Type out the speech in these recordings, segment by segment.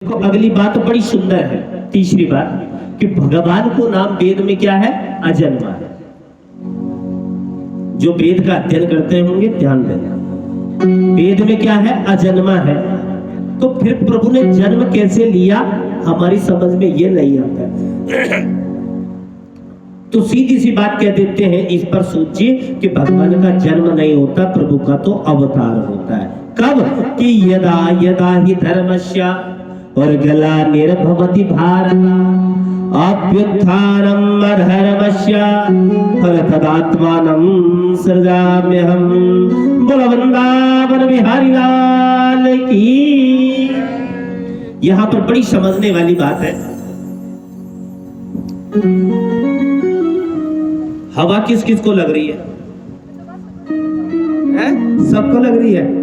देखो अगली बात तो बड़ी सुंदर है। तीसरी बात कि भगवान को नाम वेद में क्या है? अजन्मा है। जो वेद का अध्ययन करते होंगे ध्यान देना, वेद में क्या है? अजन्मा है। तो फिर प्रभु ने जन्म कैसे लिया हमारी समझ में ये नहीं आता। तो सीधी सी बात कह देते हैं, इस पर सोचिए कि भगवान का जन्म नहीं होता, प्रभु का तो अवतार होता है। कब? कि यदा यदा ही धर्मस्य और गला निर्भवति भारत अभ्युत्थानम अधर्मस्य तदात्मानं सृजाम्यहम्। बोलो वृंदावन बिहारी लाल की। यहां पर बड़ी समझने वाली बात है। हवा किस किस को लग रही है? सबको लग रही है।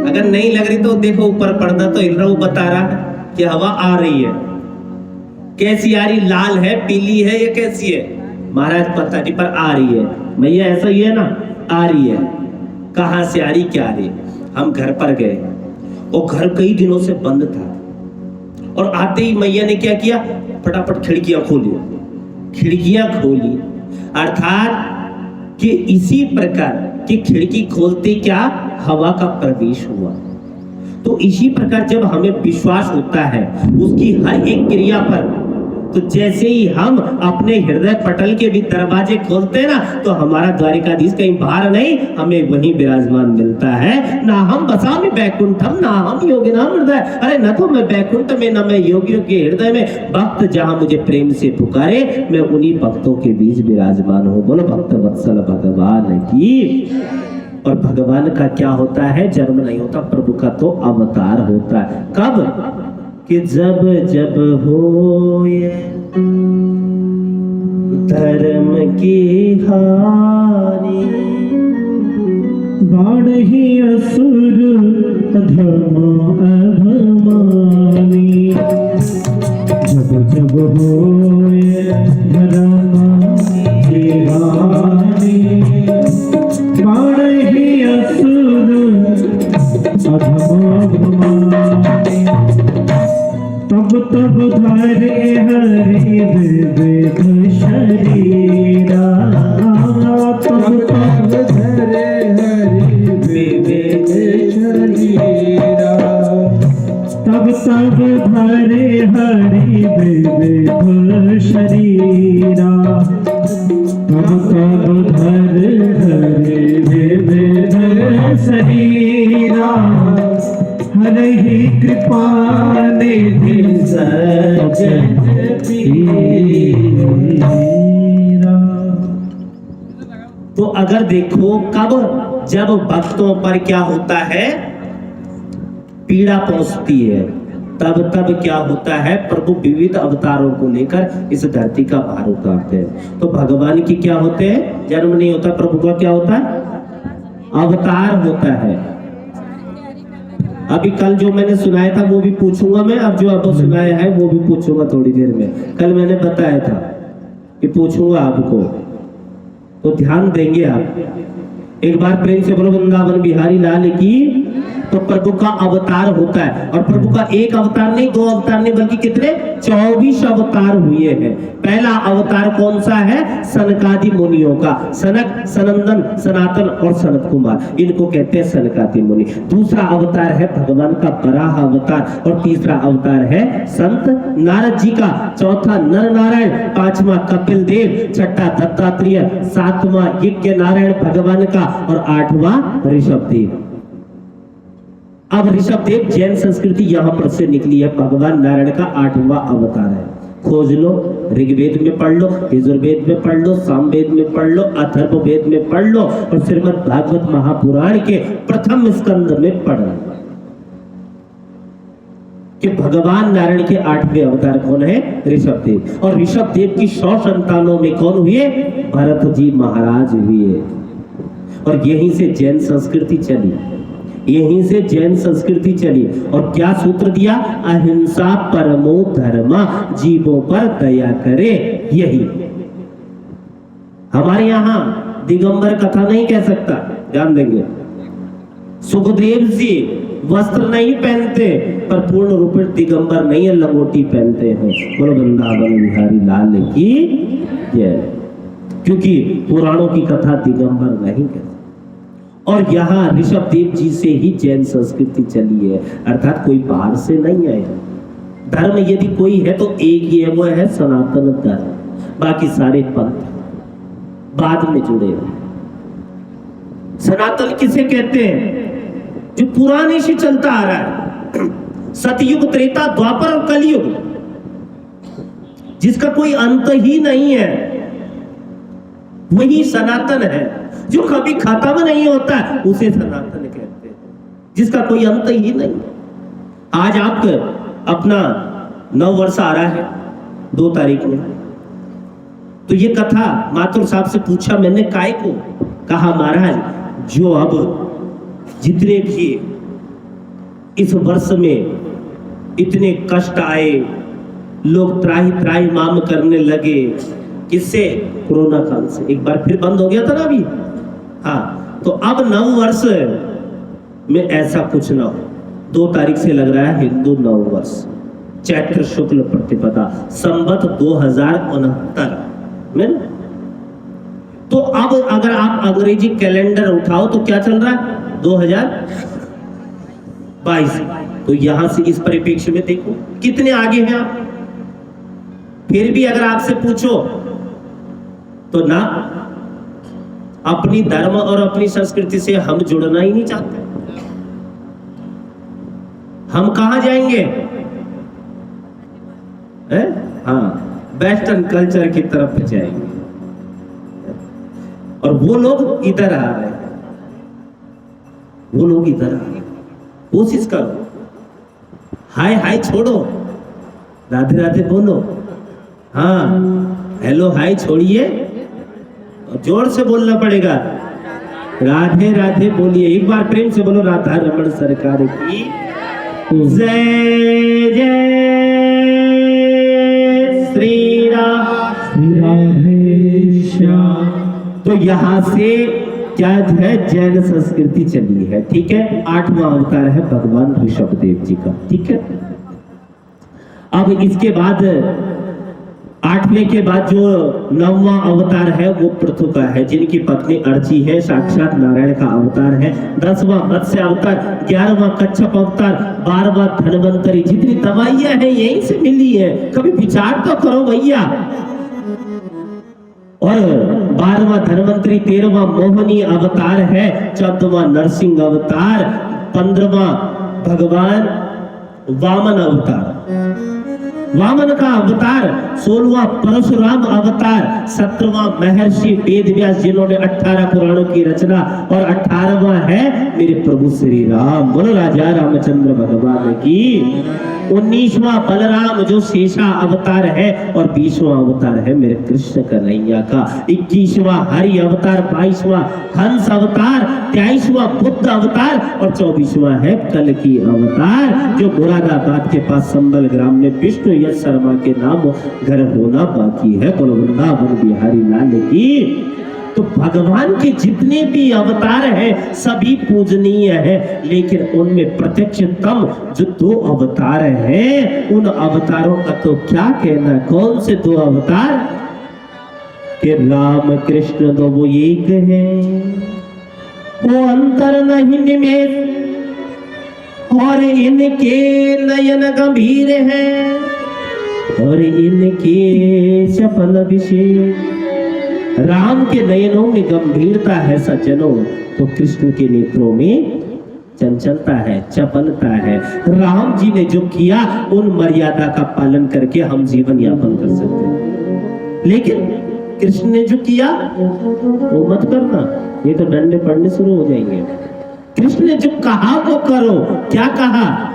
अगर नहीं लग रही तो देखो ऊपर पर्दा तो हिल रहा, वो बता रहा है कि हवा आ रही है। कैसी आ रही? लाल है, पीली है, या कैसी है महाराज पता नहीं, पर आ रही है। भैया ऐसा ही है ना, आ रही है। कहां से आ रही, क्या आ रही? हम घर पर गए और घर कई दिनों से बंद था, और आते ही मैया ने क्या किया? फटाफट खिड़कियां खोली। खिड़कियां खोली अर्थात कि इसी प्रकार कि खिड़की खोलते क्या हवा का प्रवेश हुआ। तो इसी प्रकार जब हमें विश्वास होता है उसकी हर एक क्रिया पर, तो जैसे ही हम अपने हृदय पटल के भी दरवाजे खोलते हैं ना, तो हमारा द्वारिकाधीश कहीं बाहर नहीं, हमें वहीं विराजमान मिलता है। ना हम बसामि बैकुंठम ना हम योगिनाम हृदय। अरे न तो मैं बैकुंठ में, न मैं योगियों के हृदय में। भक्त जहां मुझे प्रेम से पुकारे, मैं उन्हीं भक्तों के बीच विराजमान हूं। बोलो भक्त वत्सल भगवान की। और भगवान का क्या होता है? जन्म नहीं होता, प्रभु का तो अवतार होता है। कब? कि जब जब होए धर्म की हानि बाढ़ी असुर अधम अधमानी। जब जब होए धर्म की हानि बाढ़ी असुर अधम अधमानी। तब तब धरे हरि विविध शरीरा। तब तब धरे हरि विविध शरीरा। तब तब धरे हरि विविध शरीरा। तब तब धरे हरि विविध शरीरा। हरि कृपा निधि सज्जन पीरा। तो अगर देखो कब? जब भक्तों पर क्या होता है? पीड़ा पहुंचती है, तब क्या होता है? प्रभु विविध अवतारों को लेकर इस धरती का भार उतारते हैं। तो भगवान की क्या होते हैं? जन्म नहीं होता, प्रभु का क्या होता है? अवतार होता है। अभी कल जो मैंने सुनाया था वो भी पूछूंगा मैं, अब जो अब सुनाया है वो भी पूछूंगा थोड़ी देर में। कल मैंने बताया था कि पूछूंगा आपको, तो ध्यान देंगे आप। एक बार प्रेम से बोलो वृंदावन बिहारी लाल की। तो प्रभु का अवतार होता है, और प्रभु का एक अवतार नहीं, दो अवतार नहीं, बल्कि कितने? 24 अवतार हुए हैं। पहला अवतार कौन सा है? सनकादि मुनियों का। सनक, सनंदन, सनातन और सनत कुमार, इनको कहते हैं सनकादि मुनि। दूसरा अवतार है भगवान का वराह अवतार, और तीसरा अवतार है संत नारद जी का। चौथा नर नारायण, पांचवा कपिल देव, छठा दत्तात्रेय, सातवां यज्ञ नारायण भगवान का, और आठवां ऋषभ देव। अब ऋषभ देव जैन संस्कृति यहां पर से निकली है। भगवान नारायण का 8वां अवतार है। खोज लो, ऋग्वेद में पढ़ लो, यजुर्वेद में पढ़ लो, सामवेद में पढ़ लो, अथर्ववेद में पढ़ लो, और श्रीमद् भागवत महापुराण के प्रथम स्कंद में पढ़ लो कि भगवान नारायण के 8वें अवतार कौन है? ऋषभ देव। और ऋषभ देव की 100 संतानों में कौन हुए? भरत जी महाराज हुए। और यहीं से जैन संस्कृति चली, यहीं से जैन संस्कृति चली। और क्या सूत्र दिया? अहिंसा परमो धर्म, जीवों पर दया करे। यही हमारे यहां दिगंबर कथा नहीं कह सकता, ध्यान देंगे। सुखदेव जी वस्त्र नहीं पहनते, पर पूर्ण रूप में दिगंबर नहीं है, लंगोटी पहनते हैं। बोलो वृंदावन बिहारी लाल की जय। क्योंकि पुराणों की कथा दिगंबर नहीं कहते। और यहाँ ऋषभ देव जी से ही जैन संस्कृति चली है, अर्थात कोई बाहर से नहीं आया। धर्म यदि कोई है तो एक ही है, वो है सनातन धर्म। बाकी सारे पंथ बाद में जुड़े हैं। सनातन किसे कहते हैं? जो पुराने से चलता आ रहा है, सतयुग, त्रेता, द्वापर और कलयुग, जिसका कोई अंत ही नहीं है, वही सनातन है। जो कभी खत्म नहीं होता उसे सनातन कहते हैं, जिसका कोई अंत ही नहीं। आज आप अपना नव वर्ष आ रहा है 2 तारीख में, तो ये कथा मातुर साहब से पूछा मैंने, काय को? कहा महाराज जो अब जितने भी इस वर्ष में इतने कष्ट आए, लोग त्राही त्राही माम करने लगे, किससे? कोरोना काल से। एक बार फिर बंद हो गया था ना अभी। हाँ, तो अब नव वर्ष में ऐसा कुछ ना हो। 2 तारीख से लग रहा है हिंदू नव वर्ष, चैत्र शुक्ल प्रतिपदा, संवत 2069 में। तो अब अगर आप अंग्रेजी कैलेंडर उठाओ तो क्या चल रहा है? 2022। तो यहां से इस परिप्रेक्ष्य में देखो कितने आगे हैं आप। फिर भी अगर आपसे पूछो तो ना, अपनी धर्म और अपनी संस्कृति से हम जुड़ना ही नहीं चाहते। हम कहां जाएंगे? हाँ, वेस्टर्न कल्चर की तरफ जाएंगे। और वो लोग इधर आ रहे हैं, वो लोग इधर आ रहे हैं। कोशिश करो, हाय हाय छोड़ो, राधे राधे बोलो। हाँ, हेलो हाय छोड़िए, जोर से बोलना पड़ेगा, राधे राधे बोलिए। एक बार प्रेम से बोलो, राधा रमण सरकार की जय जय श्री राधे श्याम। तो यहां से क्या है? जैन संस्कृति चली है। ठीक है, 8वां अवतार है भगवान ऋषभ देव जी का। ठीक है, अब इसके बाद 8वें के बाद जो 9वां अवतार है वो पृथु का है, जिनकी पत्नी अर्ची है, साक्षात नारायण का अवतार है। 10वां मत्स्य अवतार, 11वां कच्छप अवतार, 12वां धन्वंतरी। जितनी दवाइयां हैं यहीं से मिली है, कभी विचार तो करो भैया। और 12वां धन्वंतरी, 13वां मोहनी अवतार है, 14वां नरसिंह अवतार, 15वां भगवान वामन अवतार, वामन का अवतार, 16वां परशुराम अवतार, 17वां महर्षि वेदव्यास जिन्होंने 18 पुराणों की रचना, और 18वां है मेरे प्रभु श्री राम। बोलो राजा रामचंद्र भगवान की। 19वां बलराम जो शेषा अवतार है, और 20वां अवतार है मेरे कृष्ण कन्हैया का। 21वां हरि अवतार, 22वां हंस अवतार, 23वां बुद्ध अवतार, और 24वां है कल की अवतार, जो मुरादाबाद के पास संबल ग्राम में विष्णु यश शर्मा के नाम घर होना बाकी है। बोलो वृंदावन बिहारी लाल की। तो भगवान के जितने भी अवतार हैं सभी पूजनीय है, लेकिन उनमें प्रत्यक्षतम जो 2 अवतार हैं, उन अवतारों का तो क्या कहना। कौन से 2 अवतार? कि राम कृष्ण तो वो एक है, वो अंतर नहीं निमेष, और इनके नयन गंभीर हैं, और इनके चपल विशेष। राम के नयनों में गंभीरता है सज्जनों, तो कृष्ण के नेत्रों में चंचलता है, चपलता है। राम जी ने जो किया उन मर्यादा का पालन करके हम जीवन यापन कर सकते हैं, लेकिन कृष्ण ने जो किया वो मत करना, ये तो डंडे पड़ने शुरू हो जाएंगे। कृष्ण ने जो कहा वो करो। क्या कहा?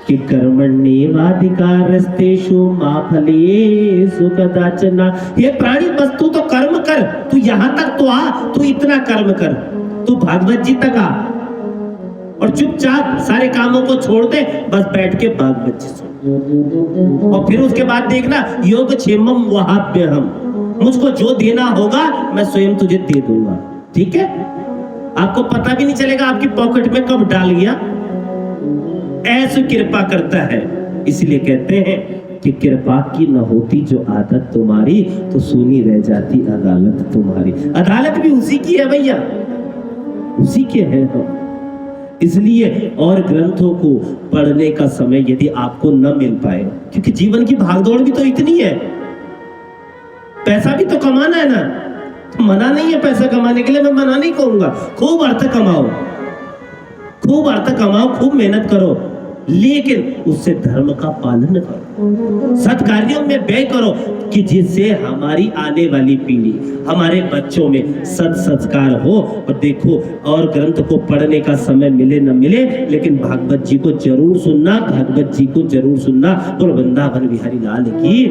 कि कर्मण्येवाधिकारस्तेषु मा फलेषु कदाचन। ये प्राणी बस तू तो कर्म कर, तू यहां तक तो आ, तू इतना कर्म कर, तू भागवत जी तक आ, और चुपचाप सारे कामों को छोड़ दे, बस बैठ के भागवत जी सुन। और फिर उसके बाद देखना, योग क्षेमम वहाप्यहम, मुझको जो देना होगा मैं स्वयं तुझे दे दूंगा। ठीक है, आपको पता भी नहीं चलेगा आपकी पॉकेट में कब डाल गया। ऐसी कृपा करता है। इसलिए कहते हैं कि कृपा की न होती जो आदत तुम्हारी, तो सुनी रह जाती अदालत तुम्हारी। अदालत भी उसी की है भैया, उसी के हैं हम। इसलिए और ग्रंथों को पढ़ने का समय यदि आपको न मिल पाए, क्योंकि जीवन की भागदौड़ भी तो इतनी है, पैसा भी तो कमाना है ना। तो मना नहीं है पैसा कमाने के लिए, मैं मना नहीं कहूंगा। खूब अर्थ कमाओ, खूब अर्थ कमाओ, खूब मेहनत करो, लेकिन उससे धर्म का पालन करो, सत्कार्यों में व्यय करो, कि जिससे हमारी आने वाली पीढ़ी, हमारे बच्चों में सत संस्कार हो। और देखो, और ग्रंथ को पढ़ने का समय मिले न मिले, लेकिन भागवत जी को जरूर सुनना, भागवत जी को जरूर सुनना। और वृंदावन बिहारी लाल की